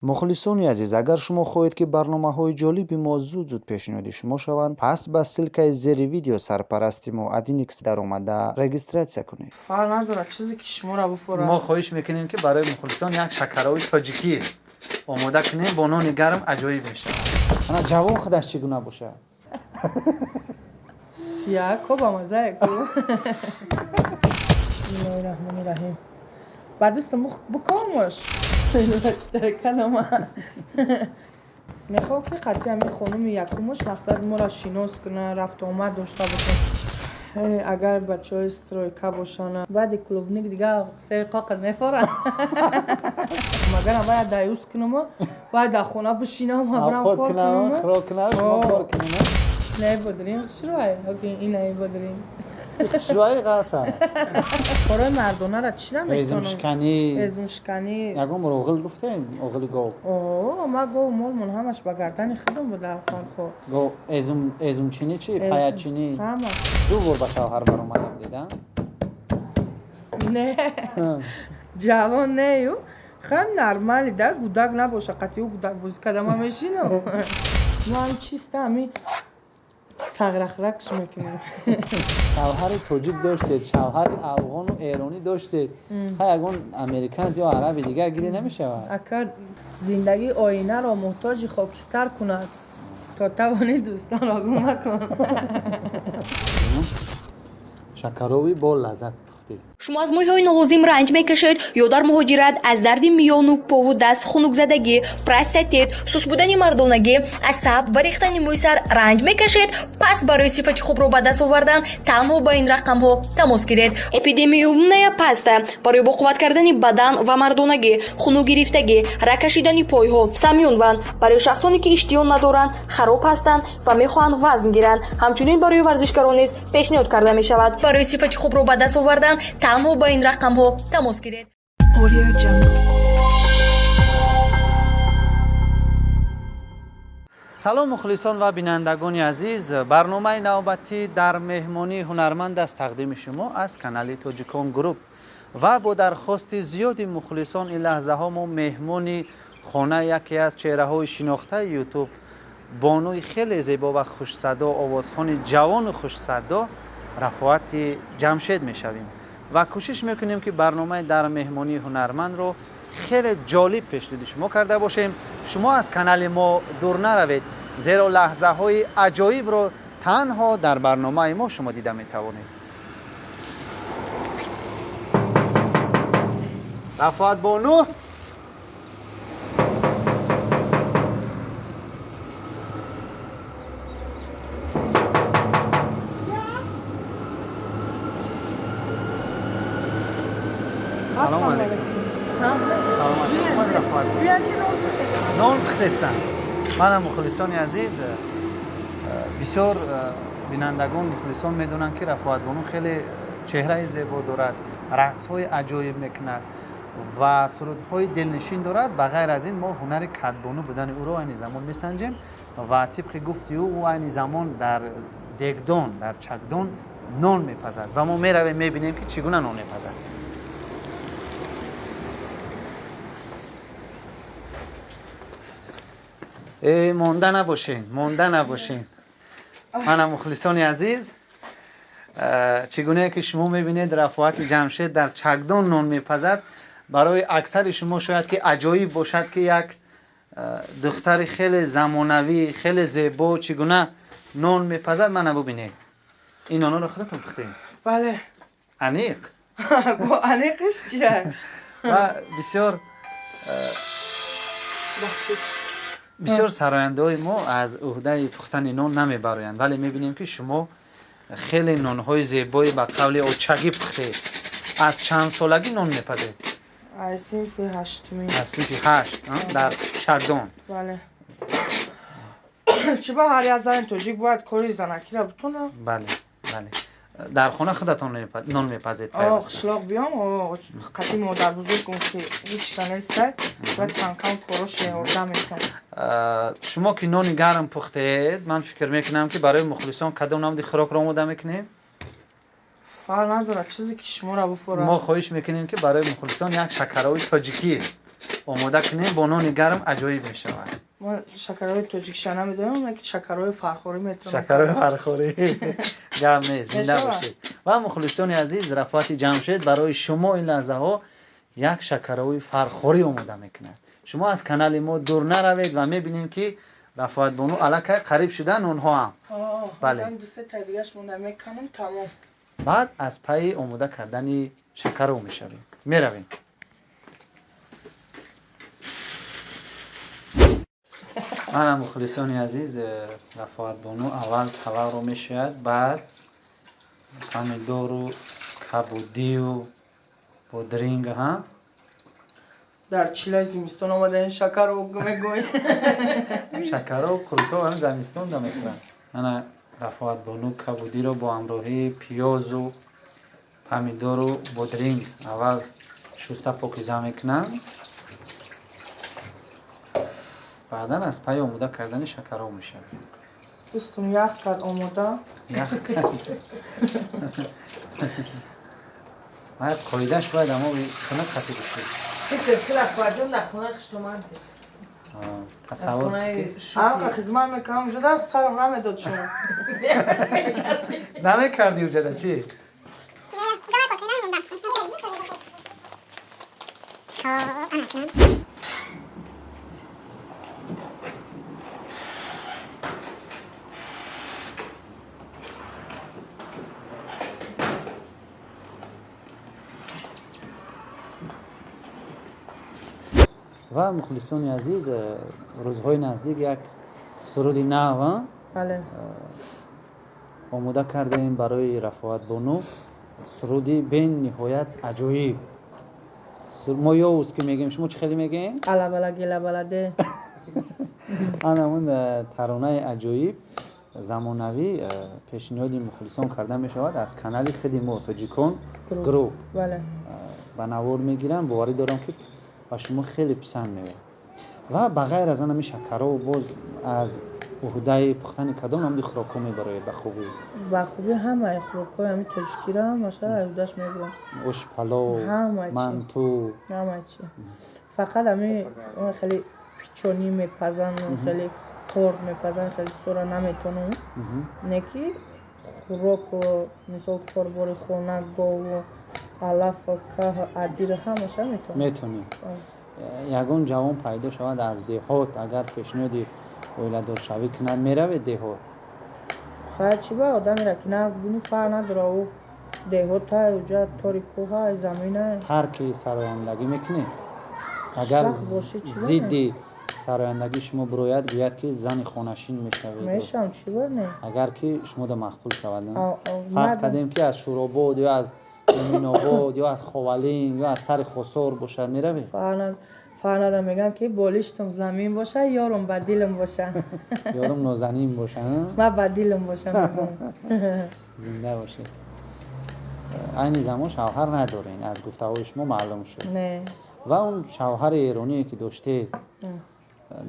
мухлисони азиз, агар шумо хоҳед ки барномаҳои ҷолиби мо зуд пешниҳоди шумо шаванд, пас ба ссилкаи зери видео сарпарасти мо Adinix дар омада регистратсия кунед. فرق نداره چیزی که شما را بخوره. ما خواهش میکنیم که برای مخلصان یک شکرهای تاجیکی آماده کنیم با نان گرم عجایب میشه. انا جوان خودش چگونه باشه؟ سیاه کو با مزه کو. بسم الله الرحمن الرحیم. بعد است بکامش. اشتراک کنم. میخوام که قطعی همین خانم یکمش مقصد ما را شناس کنه، رفت آمد داشته باشه. اگر بچه های استرویکا باشن بعد کلوبنیک دیگه سه قاقت میفورن. مگر هم باید دایوس کنم باید در خونه بشینم و برم کار کنم. خراب کنم شما کار کنیم. نه بدرین شروعه. اوکی این نه بدرین. شروعه قاسم. کارای مردانه را چی نمیکنم؟ ازمشکنی. یکم رو اوغل گفتین اوغل گاو. ما گاو مال همش با گردن خودم بود افغان خو. گاو ازم چینی چی؟ پایت چینی. همه. دو بار با شوهر برام اومدم دیدم. نه. جوان نه یو. خیلی نرمالی ده گودک نباشه قطعی گودک بوز کدام میشینه. ما هم چیست همی سغرخرکش میکنیم. شوهر توجیک داشته، شوهر افغان و ایرانی داشته. اگه امریکانز یا عربی دیگه گیری نمیشه. اگر زندگی آینه را محتاج خاکستر کند تا توانی دوستان را گم کن. شکروی با لذت پخته. شما از مویهای نلازم رنج میکشید یا در مهاجرت از درد میان و پا و دست، خنک‌زدگی، پروستات، سوس بودن مردانگی، عصب و ریختن موی سر رنج میکشید؟ پس برای صفت خوب رو به دست آوردن تنها با این رقم ها تماس گیرید. اپیدمیومنیا پاستا برای بقوت کردن بدن و مردانگی، خونو گرفتگی، رکشیدن پای ها، سمیونوان برای شخصانی که اشتیان ندارند، خراب هستند و میخواهند وزن گیرند. همچنین برای ورزشکاران نیز پیشنهاد کرده می شود برای صفت خوب رو به دست آوردن تنها با این رقم ها تماس گیرید. سلام مخلصان و بینندگان عزیز، برنامه نوبتی در مهمانی هنرمند است تقدیم شما از کانال توجیکان گروپ و با درخواست زیادی مخلصان این لحظه ها ما مهمانی خانه یکی از چهره های شناخته یوتیوب، بانوی خیلی زیبا و خوش صدا، آوازخوان جوان و خوش صدا رفعت جمشید میشویم و کوشش میکنیم که برنامه در مهمانی هنرمند رو خیلی جالب پیشنهاد شما کرده باشیم. شما از کانال ما دور نروید، زیرا لحظه های عجایب رو تنها در برنامه ما شما دیده میتوانید. رفعت بانو سلام علیکم. سلام علیکم. نان پختستان. من مخلصان عزیز، بسیار بینندگان مخلصان میدونن که رفعت بانو خیلی چهره زیبا دارد، رقص های عجایب میکند و سرودهای دلنشین دارد. بغیر از این ما هنر کدبانو بودن او را این زمان میسنجیم و طبق گفتی او این زمان در دگدان، در چکدان نان میپزد و ما میرویم میبینیم که چگونه نان میپزد. مونده نباشین. من مخلصان عزیز، چگونه که شما میبینید رفعت جمشید در چکدان نان میپزد، برای اکثر شما شاید که عجایب باشد که یک دختر خیلی زمانوی خیلی زیبا چگونه نان میپزد. من ببینید این نان رو خودتون پختین؟ بله. انیق؟ با انیقش چیه؟ و بسیار سراینده های ما از عهده پختن نان نمیبرایند، ولی میبینیم که شما خیلی نان های زیبایی به قول اوچگی پختید. از چند سالگی نان میپزید؟ از صنف هشتمی. از صنف 8 در چکدان. بله. چه با هر از زن توجیک باید کاری زنکی را بتونه؟ بله. در خونه خودتان نان میپزید؟ قشلاق بیام قطعی مادر بزرگ که هیچ کنه سه باید کم کاروش ارده میکنم. شما که نان گرم پختید، من فکر میکنم که برای مخلصان کدام نمودی خوراک را آماده میکنیم؟ فرق نداره چیزی که شما را بخوره. ما خواهش میکنیم که برای مخلصان یک شکرهای تاجیکی آماده کنیم با نان گرم عجایب می شود. ما شکرهای تاجیکشانه میدونم که شکرهای فرخوری میتونم شکرهای فرخوری گم نیست. زنده بشود. باشید. و مخلصان عزیز، رفعت جمشید برای شما این لحظه ها یک شکرهای فرخوری آماده میکند. شما از کانال ما دور نروید و میبینیم که رفعت بانو الک قریب شدن اونها هم. بله. هم دوسته تدیگش مونده میکنیم تمام. بعد از پای آماده کردن شکر رو میشویم. میرویم. من مخلصان عزیز، رفعت بانو اول طلا رو میشوید، بعد پامیدور و کبودی و پودرینگ ها در چیلای زمستون آمده این شکر رو میگوی. شکر و قروتا هم زمستون دا میکنن. من رفعت بانو کبودی رو با همراهی پیاز و پامیدور و پودرینگ اول شسته پاکیزه میکنم، بعدا از پای آماده کردن شکر رو میشویم. دوستم یخ کرد آماده. یخ کرد. باید قایدش باید اما خونه خطی بشه. فکر رفعت نخونه خشتمنده. تصور که خزمان میکنم اونجا در سرم نمیداد شما. نمیکردی اونجا در چی؟ و مخلصان عزیز، روزهای نزدیک یک سرود نو بله. آماده کردیم برای رفعت بانو. سرودی بین نهایت عجایب. ما یوز که میگیم، شما چه خیلی میگین؟ الا بلا گیلا بلده. همون ترانه عجایب زمانوی پیشنهاد مخلصان کرده می شود از کانال خود ما تاجیکون گروپ. بله. و نوار میگیرم، باوری دارم که و شما خیلی پسند میاد. و بغیر از آن شکر و باز از عهده پختن کدام هم خوراکا میبره به خوبی؟ به خوبی همه خوراکای همین تاجیکی را هم ماشاءالله عهدهش میبرم. اوش پلو، منتو، همه چی. فقط همین خیلی پیچونی میپزن، خیلی ترد میپزن، خیلی سورا نمیتونم. نکی خوراک و مثل کاربار خونه گاو و علف و که عدیر همشه میتونی. یگان جوان پیدا شود از دهات، اگر پیشنهادی ولادت شوی کنه میروید دهات؟ خیلی چی با آدمی را که نه از بینی فر نداره و دهات های اونجا تاریکو های زمینه ترک سرایندگی میکنی؟ اگر زیدی سرایندگی شما بروید گوید که زن خانشین میشوید. میشم چی برنه؟ اگر که شما دا مخفول شود، فرض کردیم که از شوراباد یا از امین آباد یا از خوالین یا از سر خسار باشد میروید؟ فرنده میگن که بالشتم زمین باشه یارم بدیلم باشه. یارم نازنین باشه. من بدیلم باشه. زنده باشه. این زمان شوهر ندارین از گفته‌های شما معلوم شد. نه. و اون شوهر ایرانی که داشته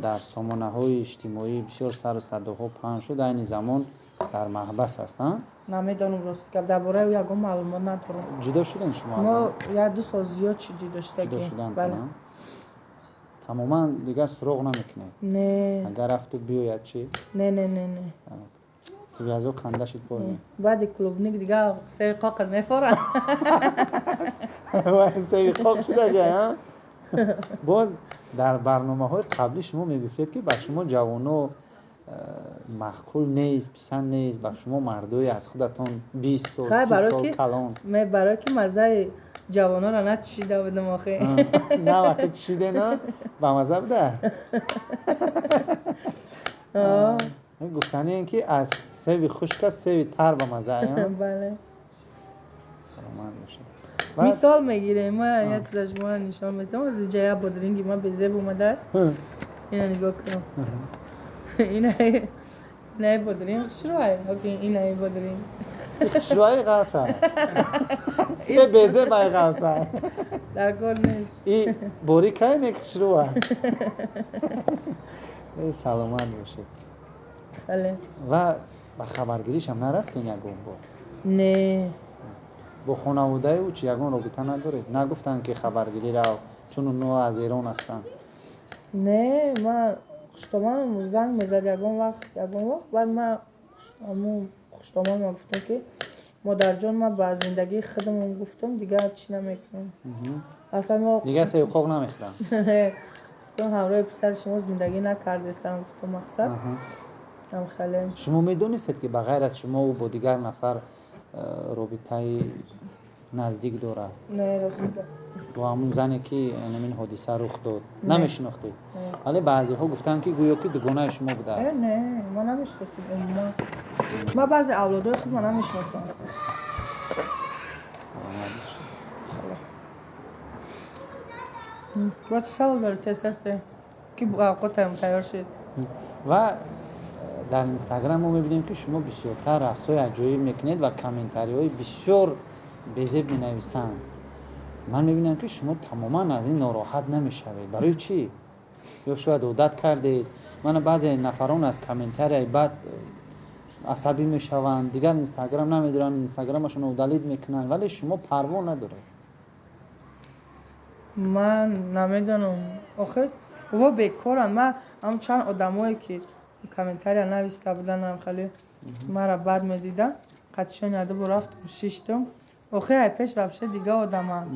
در سامانه‌های اجتماعی بسیار سر و صداها پهن شد، این زمان در محبس هستن؟ نمیدونم راست که درباره او یگان معلومات ندارم. جدا شدن شما از ما یا 2 سال زیاد جدا شدیم. بله. تماما دیگر سراغ نمیکنه؟ نه. اگر رفت و بیاید چی؟ نه. سویازو کنده شد پایی؟ بعد کلوبنیک دیگه سه قاقت میفورن. سه قاق شده گه. باز در برنامه‌های قبلی شما میگفتید که بر شما جوانو مخکول نیست، پسند نیست، بر شما مردای از خودتون 20 سال 30 سال کلان. من برای که مزه جوانا را نچشیده بودم آخه. نه وقتی چشیده نه با مزه بوده. گفتنی این که از سیوی خشک است سیوی تر با مزه. بله. سلامت باشید. مثال میگیره، ما یه چیز شما نشان میدم از جای بادرینگی ما به زب اومده. اینا نگاه کنم. اینا بادرینگ شروعه. اوکی اینا بادرینگ. شروعه قاصه. این بزه بای قاصه. در کار نیست. این بوری که نیک شروعه. سلامت باشید. بله. و با خبرگیریش هم نرفتین یگون با؟ نه. با خانواده او چی یگون رابطه ندارید؟ نگفتن که خبرگیری را چون اونها از ایران هستن. نه من خشتمان زنگ میزد یگان وقت بعد من خشتمان ما گفتم که مادر جان ما با زندگی خودمون گفتم دیگه چی نمیکنم اصلا ما دیگه سه حقوق نمیخوام. گفتم همراه پسر شما زندگی نکردستم گفتم مقصد هم خیلی شما میدونستید که بغیر از شما او با دیگر نفر رابطه نزدیک داره؟ نه راست با همون زنی که این حادثه رخ داد نمیشناختید؟ ولی بعضی ها گفتن که گویا که دوگانه شما بوده است. نه ما نمیشناسیم ما بعضی اولادای خود ما نمیشناسم. با چه سوال داره تست که اوقات تیار شد. و در اینستاگرام ما میبینیم که شما بسیارتر رقص‌های عجایب میکنید و کامنتاری‌های بسیار بزرگ مینویسند. من میبینم که شما تماما از این ناراحت نمیشوید. برای چی؟ یا شاید عادت کردید؟ من بعضی نفران از کامنتاری بعد عصبی میشوند، دیگر اینستاگرام نمیدارن، اینستاگرامشون رو دلیت میکنن، ولی شما پروا ندارید. من نمیدونم آخه بابا بیکارن. من هم چند آدمایی که کامنتاری نوشته بودن هم خیلی مرا بد میدیدن قدشون یاده با رفتم شیشتم آخه پیش وابشه دیگه آدم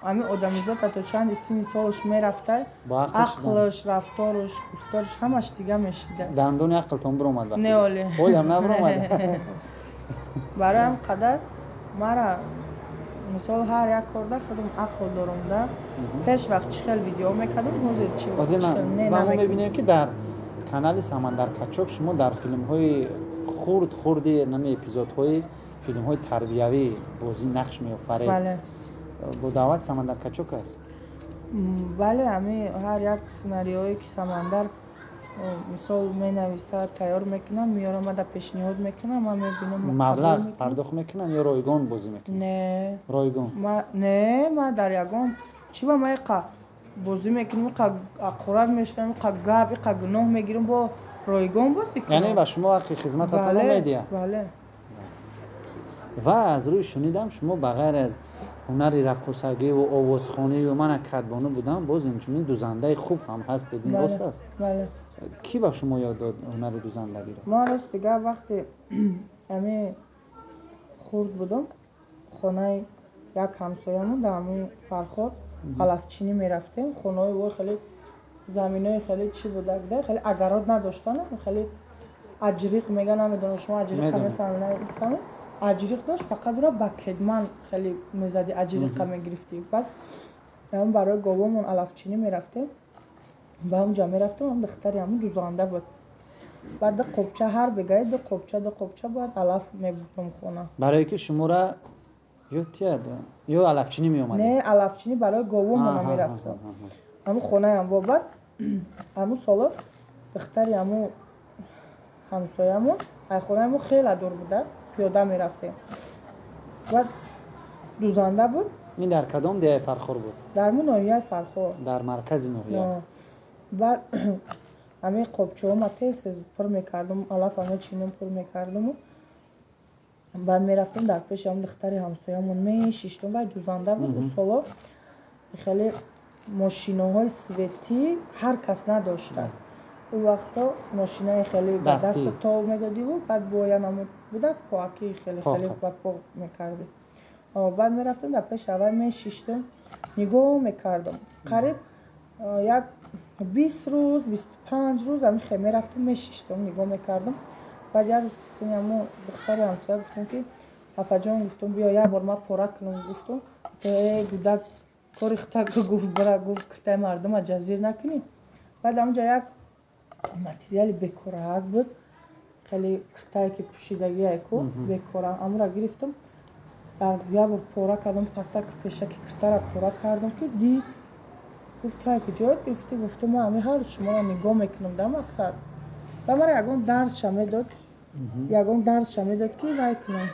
همین آدمیزاد تا چند سین سالش میرفته عقلش رفتارش گفتارش همش دیگه میشیده. دندون عقلتون برآمد؟ نه ولی اوی هم نبرآمد. برای هم قدر مرا مثال هر یک کارده خودم عقل دارم ده پیش وقت چی خیلی ویدیو میکردم موزه چی وقت چی خیلی نه میبینیم که در کانال سمندر کچک شما در فیلم های خردی نمی اپیزود های فیلم های تربیوی بازی نقش میآفرید. بله با دعوت سمندر کچک است. بله همه هر یک سناریویی که سمندر مثال می نویسه تیار میکنم میارم در پیشنهاد میکنم من میبینم مبلغ پرداخت میکنن یا رایگان بازی میکنن؟ نه رایگان. ما در یگان چی با ما بازی میکنم قرار میشتم گاب گناه میگیرم با رایگان بازی کنم. یعنی با شما حق خدمت طلب میدید؟ بله. و از روی شنیدم شما بغیر از هنر رقاصگی و آوازخوانی و من کدبانو بودم باز اینچنین دوزنده خوب هم هستید. این راست است؟ بله. کی با شما یاد داد هنر دوزندگی رو؟ ما راست دیگه وقتی همه خورد بودم خانه یک همسایه‌مون در همین فرخار علفچینی میرفتیم. خانه‌های او خیلی زمینای خیلی چی بوده خیلی اگرات نداشتن خیلی اجریق میگن نمیدونم شما اجریق میفهمید اجریق داشت فقط رو با کدمن خیلی میزدی اجریق میگرفتی. بعد هم برای گاوامون علفچینی میرفتیم با هم جا میرفتیم هم دختری همون دوزانده بود. بعد قبچه هر بگاید دو قبچه باید علف میبردم خونه برای که شما را یا علفچینی میومده؟ نه علفچینی برای گاوامون میرفتم همون خونه هم و بعد همون سالا دختری همون همسایه‌مون خونه همون خیلی دور بوده پیاده میرفتیم. بعد دوزنده بود. این در کدام دیه فرخار بود؟ در مون ناحیه فرخار در مرکز ناحیه. بعد همه قبچه ها ما تیز پر میکردم علف همه چینم پر میکردم بعد میرفتم در پیش هم دختری همسایه‌مون میشیشتم و دوزنده بود. اون سالا خیلی ماشین‌های سویتی هر کس نداشتن. اون وقتا ماشینای خیلی با دست تا میدادی و بعد بویان هم بوده پاکی خیلی پاک میکردی. بعد میرفتم در پیش اول میشیشتم نگاه میکردم قریب یک 20 روز 25 روز هم خیلی میرفتم میشیشتم نگاه میکردم. بعد یک روز سینمو دختری همسایه گفتم که پاپا جان گفتم بیا یک بار ما پورا کنم گفتم گودک کاری خطا گفت برا گفت کتای مردم جزیر نکنی. بعد همونجا یک ماتریال بکورک بود خیلی کتایی که پوشیدگی ایکو بکورک امو را گرفتم یا بار پورا کردم پسک پیشک کتا را پورا کردم که دی گفت تا کجا گفتی گفتم ما همه هر شما را نگاه میکنم در مقصد و مرا یگان درد شمی داد که وای کنم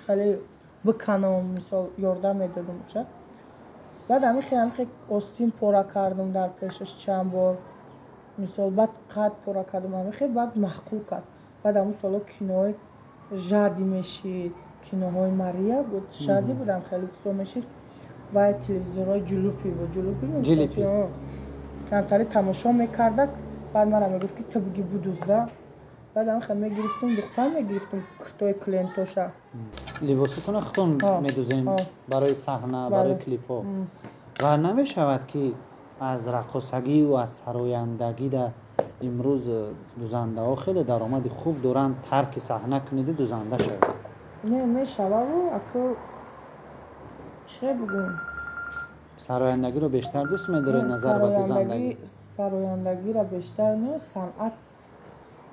خیلی بکنم مثال یاردم میدادم چه. بعد همه خیلی آستین پورا کردم در پیشش چند بار مثال بعد قد پورا کردم همه خیلی بعد محقول کرد. بعد همون سالا کینوهای ژادی میشید کینوهای ماریا بود ژادی بودم خیلی کسو میشید و تلویزیون‌های جلوپی و جلوپی جلوپی. کمتری تماشا میکردک. بعد من میگفت که تو بگی بدوزده. بعد هم خیلی میگرفتم دختر میگرفتم کتای کلینتوشا. لباستون خودتون میدوزین برای صحنه، برای کلیپ ها. و نمیشود که از رقاصگی و از سرایندگی در امروز دوزنده ها خیلی درآمد خوب دارن، ترک صحنه کنید دوزنده شود؟ نه میشود و اکو چه بگم، سرایندگی رو بیشتر دوست می‌داره نظر به دوزندگی؟ سرایندگی را بیشتر نه، صنعت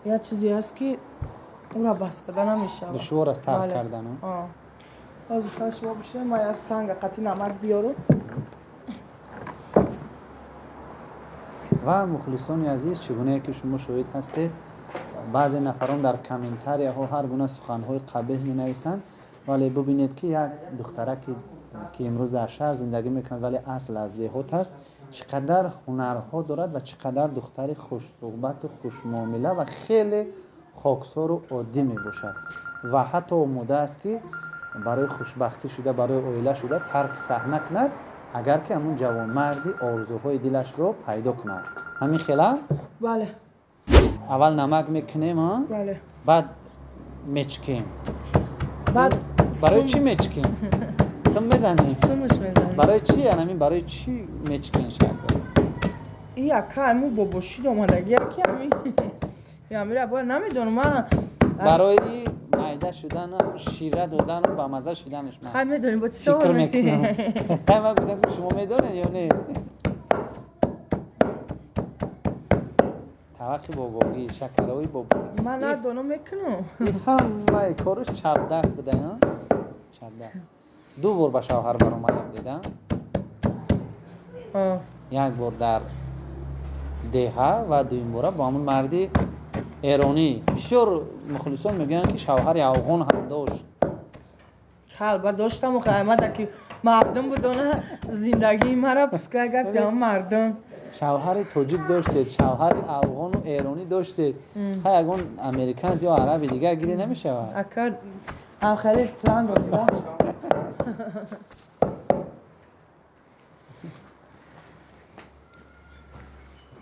یا چیزی هست که اون را بس کردن نمیشه، دشوار است ترک کردن. از شما بشه ما از سنگ قطی نمک بیارم. و مخلصان عزیز، چگونه که شما شاهد هستید بعضی نفران در کامنتار یا هر گونه سخن‌های قبیح می‌نویسند، ولی ببینید که یک دختره که امروز در شهر زندگی می‌کند ولی اصل از دهات است، چقدر هنرها دارد و چقدر دختری خوش صحبت و خوش معامله و خیلی خاکسار و عادی میباشد و حتی آماده است که برای خوشبختی شده، برای عائله شده ترک صحنه کند اگر که همون جوانمردی آرزوهای دلش رو پیدا کند. همین خیلی؟ بله. اول نمک میکنیم ها؟ بله. بعد میچکیم. بعد برای چی میچکیم؟ سم میزنیم؟ سمش میزنیم. برای چی؟ یعنی برای چی میچکین شکل؟ این یکا همون باباشید اومدگی یکی همین یعنی باید نمیدونم من برای معده شدن شیره دادن و با مزه شدنش من خیلی میدونیم با چی فکر میکنم. خیلی من گفتم که شما میدونین یا نه؟ توقی بابایی، شکرهای بابایی من ندونم میکنم. این همه کارش چپ دست بده ها؟ چپ دست. دو بار به شوهر برآمدم دیدم. یک بار در دهه و دویم بار با همون مردی ایرانی. بسیار مخلصان میگن که شوهر افغان هم داشت. خلبه داشتم و خیمت که مردم بدونه زندگی مرا پس که اگر پیام مردم شوهر تاجیک داشتید، شوهر افغان و ایرانی داشتید، خیلی اگون امریکانز یا عربی دیگه گیری نمیشود. اکر هم خیلی پلان داشته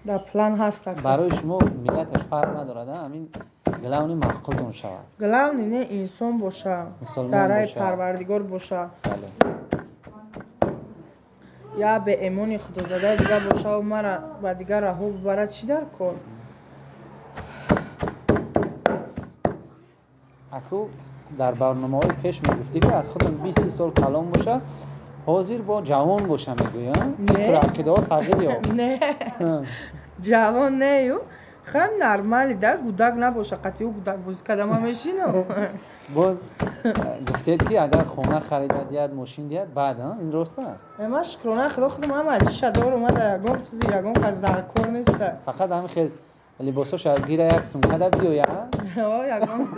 در پلان هست اکر. برای شما ملتش فرق ندارد همین گلونی معقولتون شود؟ گلونی نه انسان باشه، درای پروردگار باشه، بله. یا به امون خدا زده دیگه باشه و مرا و دیگه رهو ببره چی در کار؟ اکو در برنامه‌های پیش میگفتی که از خودم 20 سال کلام باشه، حاضر با جوان باشه میگوی ها؟ فکر عقیده ها تغییر یافت. نه جوان نه یو خیلی نرمالی ده گودک نباشه قطعی و گودک بازی کدام همیشینو. باز گفتید که اگر خونه خریده دید ماشین دید بعد ها این درست است؟ اما شکرانه خدا خودم هم عجیشه دار اومده یکم چیزی یکم کس در کار نیست. فقط همین خیلی لباساش گیره یک سونکده بیو یا یکم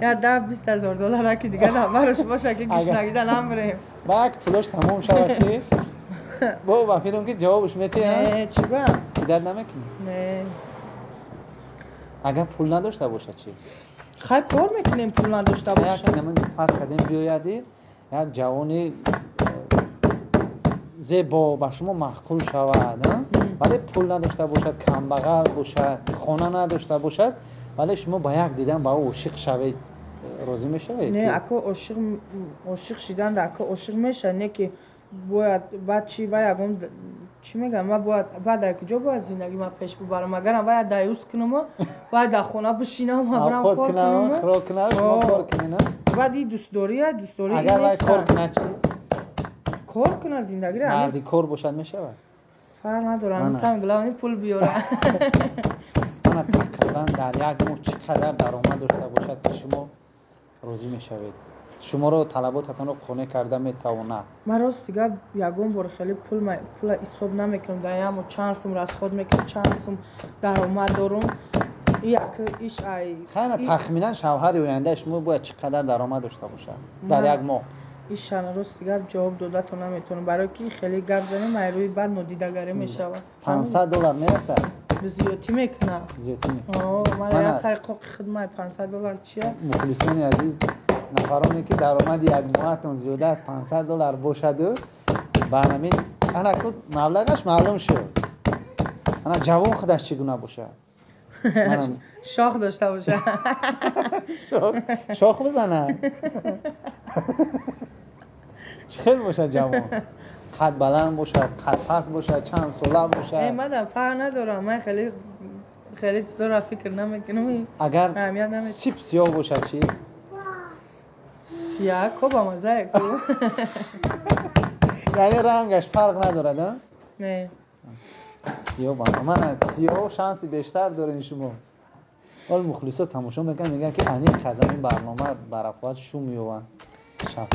یا 10-20 هزار دلار که دیگه نبرش باشه که گشنگیده نمبریم با یک پولش تمام شود چی؟ با فیلم که جوابش میتی ها؟ نه چی با؟ درد نمیکنی؟ نه اگر پول نداشته باشه چی؟ خیلی کار میکنیم پول نداشته باشه. یک نمون فرض کردیم بیایدی یک جوانی زیبا به شما معقول شود ولی پول نداشته باشد، کمبغل باشد، خانه نداشته باشد ولی شما با یک دیدن با او عاشق شوید، راضی میشوید؟ نه اکو عاشق شدن ده اکو عاشق میشه، نه که باید بعد چی باید چی میگم من باید بعد کجا باید زندگی من پیش ببرم اگر باید دیوس کنم باید در خونه بشینم و برم کار کنم خراب کنم شما کار کنی نه؟ بعد این دوست داری اگر باید کار کنه چی؟ کار کنه زندگی رو مردی کار باشد میشود؟ فرق نداره مثلا گلانی پول بیاره. من تقریبا در یک ماه چقدر درآمد داشته باشد که شما راضی میشوید؟ شما رو طلباتتان رو قانع کرده میتواند؟ من راست دیگه یگون بار خیلی پول حساب نمیکنم دایم و چند سوم را از خود میکنم چند سوم درآمد دارم ایش ای خیلی تخمینا شوهر آینده شما باید چقدر درآمد داشته باشه در یک ماه؟ ایشان راست دیگه جواب داده تو نمیتونم برای که خیلی گپ زنیم روی بعد نادیدگری میشود. $500 میرسد؟ زیادی میکنه. زیادی میکنه. من یه سر قاق خدمت $500 چیه؟ مخلصان عزیز نفرانی که درآمد یک ماهتون زیاده از $500 باشد برنامه انا کو مبلغش معلوم شد. انا جوان خودش چگونه باشه؟ منم شاخ داشته باشه. شاخ بزنه. خیلی باشه جوان. قد بلند باشه، قد پست باشه، چند ساله باشه. من فرق ندارم. من خیلی چیزا را فکر نمیکنم. اگر سیب سیاه باشه چی؟ سیاه کو با مزه کو. یعنی رنگش فرق نداره نه. سیاه با من سیاه شانسی بیشتر دارین شما. ولی مخلصا تماشا میگن که انی خزانی برنامه برافت شو میوان. شب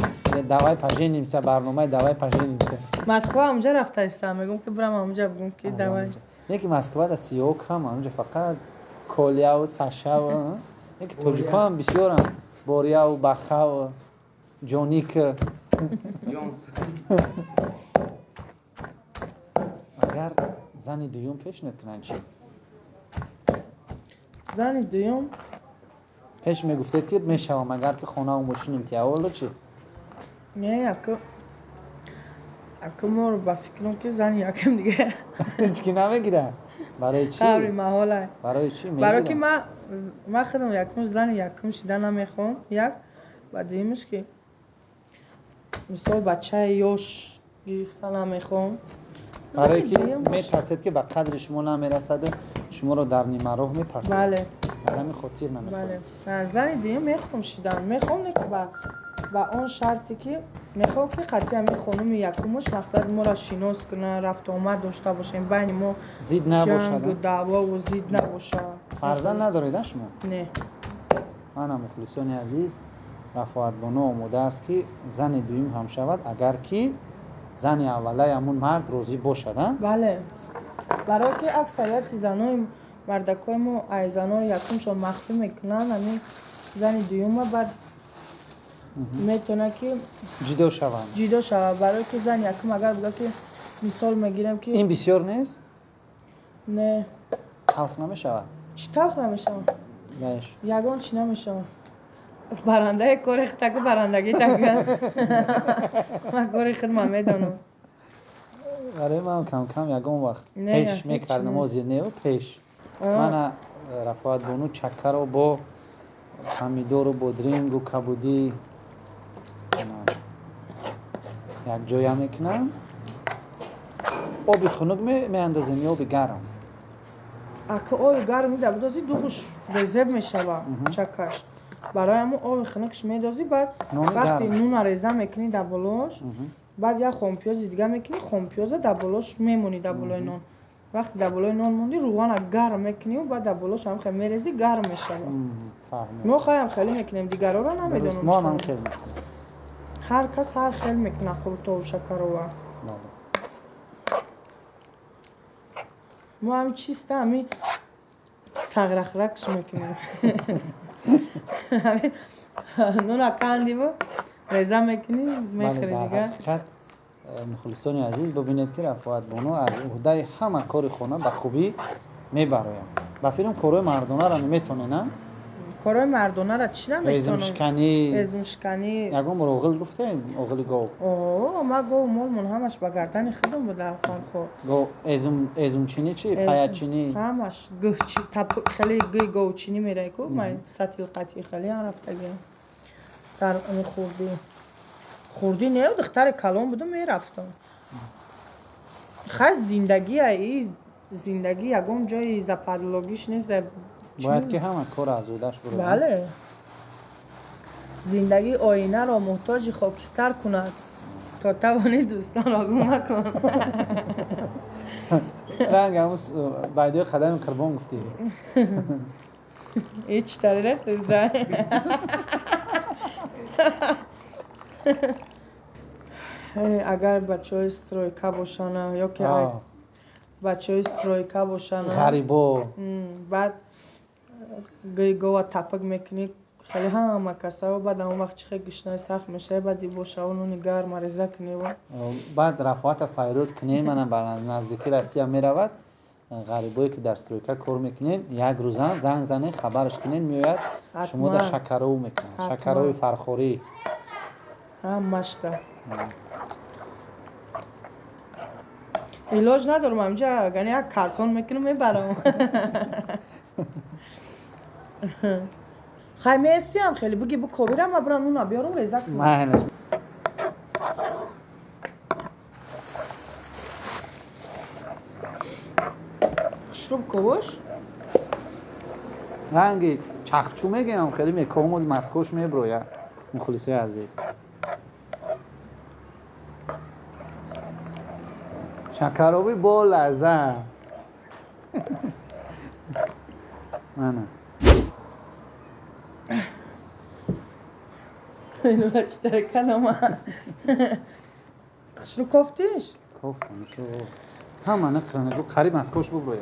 دوای پژه نیمسه برنامه دوای پژه نیمسه. مسکو اونجا رفته استم میگم که برم اونجا بگم که دوای. یکی مسکو دا سیاه کم اونجا فقط کولیا و ساشا و یکی توجیکا هم بسیارن. بوریا و بخا و جونیک. جونز. اگر زنی دوم پیش نکنن چی؟ زنی دوم پیش میگفتید که میشوام اگر که خونه و ماشین امتیاز چی؟ نه اکو مور با فکرم که زنی یکم دیگه هیچکی نمیگیره. برای چی؟ کاری محاله. برای چی میگیره؟ برای که من خودم یکم زن یکم شدن نمیخوام. یک و دویمش که مثلا بچه یوش گرفتن نمیخوام. برای که میترسید که به قدر شما نمیرسد شما رو در نیمه راه میپرسید. بله. از همین خاطر نمیخوام. بله. زن دیگه میخوام شدن. میخوام نه که با اون شرطی که میخوام که قطعی همین خانم یکمش مقصد ما را شناس کنه، رفت آمد داشته باشیم بین ما، زید نباشه جنگ و دعوا و زید نباشه. فرزند ندارید شما؟ نه. من مخلصان عزیز رفاعت بانو آموده است که زن دویم هم شود اگر که زن اوله همون مرد راضی باشد. بله. برای که اکثریت زنای مردکای ما ای زنای یکمشون مخفی میکنن همین زن دویم بعد میتونه که جدا شوند. برای که زن یکم اگر بگه که مثال میگیرم که این بسیار نیست؟ نه. تلخ نمیشود؟ چی تلخ نمیشود؟ باش. یگان چی نمیشود؟ برنده کاری خود که برندگی تکیه. من کاری خود من میدانم. برای من کم کم یگان وقت پیش میکردم و زیر نیو پیش. من رفاعت بانو چکر رو با پمیدور و بودرینگ و کبودی یک جای میکنم. آبی خنک میاندازیم یا آبی گرم؟ اگه آب گرم میده بدازی دوغش ریزه میشود چکش. برای همون آب خنکش میدازی بعد وقتی نون ریزه میکنی در بالاش بعد یک خام پیاز دیگه میکنی خام پیاز در بالاش میمونی در بالای نان. وقتی در بالای نان موندی روغن گرم میکنی و بعد در بالاش هم خیلی میریزی گرم میشه. ما خیلی میکنیم دیگر را نمیدونم. ما هم خیلی میکنیم. هر کس هر خیلی میکنه قلطه و شکر و ما هم چیسته همی سغرخرکش میکنیم. نون کندی و ریزه میکنیم میخوری دیگه. مخلصان عزیز ببینید که رفاعت بانو از عهده همه کار خانه به خوبی میبرایم. با فیلم کارهای مردانه را نمیتونه نه؟ کارهای مردانه را چی نمیتونم؟ ازم شکنی یکم بر اوغل گفته اوغل گاو. ما گاو مال همش به گردن خودم بوده فرخو. گاو ازم چینی چی؟ پایت چینی؟ همش خیلی گاو چینی میره که من سطل قطعی خیلی هم رفته گیم. در اون خوردی نه دختر کلام بودم میرفتم. خیلی زندگی یکم جای زپرلوگیش نیست. باید که همه کار ازودش برو. بله. زندگی آینه را محتاج خاکستر کند تا توانی دوستان را گم کن. رنگ هموز بعدی قدم قربان گفتی. هیچ طریق نیست. اگر بچه های استرویکا باشن یا که بچه های استرویکا باشن غریبا بعد گوه تپک میکنی خیلی همه کسا و بعد اون وقت چه گشنه سخت میشه بعدی باشه اونو گرم ریزه کنی و بعد رفعات فیروت کنی منم بر نزدیکی رسی هم میرود غریبایی که در استرویکا کار میکنین یک روزا زنگ زنه خبرش کنین میاد شما در حتما. شکرو میکنن حتما. شکروی فرخوری همش ده علاج ندارم همینجا یعنی یک کارسون میکنم میبرم خیلی میستی هم خیلی بگی بو کوبیرم برم اونا بیارم ریزه کنم مهنش شروب کوبش رنگی چخچو میگم خیلی میکنم از مسکوش میبروید مخلصی عزیز شکروی با لذت منه اینو نچتره کنم شروب کفتیش گفتم شو همه نقرنگو قریب مسکوش ببروید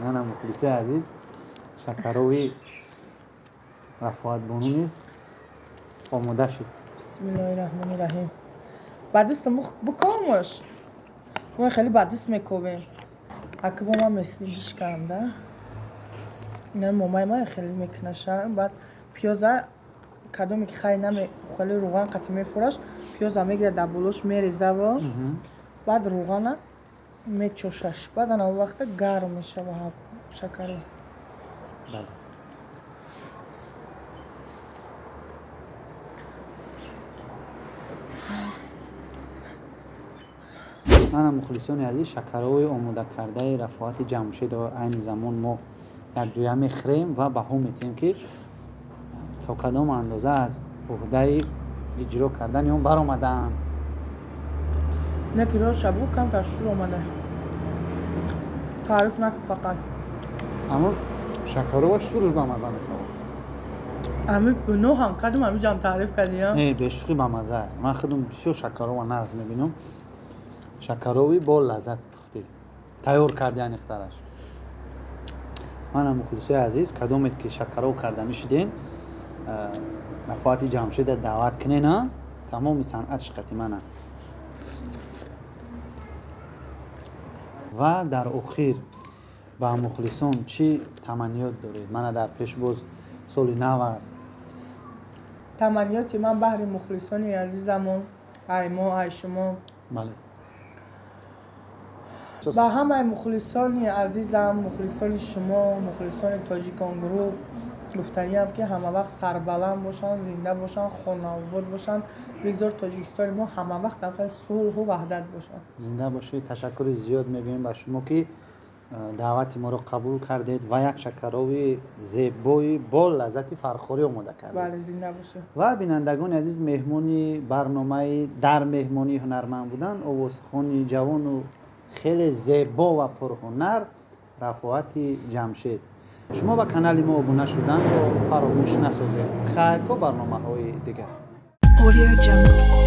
منه مخلصی عزیز شکروی رفاعت بانو نیست آماده شد بسم الله الرحمن الرحیم بعد است بکامش ما خیلی بعد است میکوبیم اگه با ما مثلی بیش کم ده نه مامای ما خیلی میکنشن بعد پیازه کدومی که خیلی نمی خیلی روغن قطعی میفروش پیازه میگیره در بولوش میریزه و بعد روغن میچوشش بعد اون وقت گرم میشه و شکر بله من مخلصان عزیز شکرهای آماده کرده رفاعت جمشید و عین زمان ما یک جویه میخریم و به هم میتیم که تا کدام اندازه از عهده اجرا کردن اون بر آمدن نکی رو شبو کم تا شور آمده تعریف نکن فقط اما شکرها شروع به مزه میشه امی بنو هم کدوم امی جان تعریف کردی ها نه بشخی به مزه من خودم بسیار شکرها نغز میبینم شکرهایی با لذت پخته تیار کردن اخترش من مخلصی عزیز کدومت که شکرها کرده میشدین رفاعت جمشید دعوت کنین تمام صنعت شقتی منه و در اخیر با مخلصان چی تمنیات دارید؟ من در پیش باز سال نو است تمنیاتی من بحر مخلصانی عزیزمون ای ما ای شما بله با همه مخلصانی عزیزم مخلصان شما مخلصان تاجیکان گروپ گفتنی هم که همه وقت سربلند باشن زنده باشن خانواده باشن بگذار تاجیکستان ما همه وقت خیلی صلح و وحدت باشن زنده باشید تشکر زیاد میگویم به شما که دعوت ما رو قبول کردید و یک شکرهای زیبایی با لذت فرخوری آماده کردید بله زنده باشه و بینندگان عزیز مهمانی برنامه در مهمانی هنرمند بودن آوازخوان جوان و خیلی زیبا و پرهنر رفاعت جمشید شما به کانال ما ابونه شدن رو فراموش نسازید خیر تا برنامه های دیگر Audio Jungle.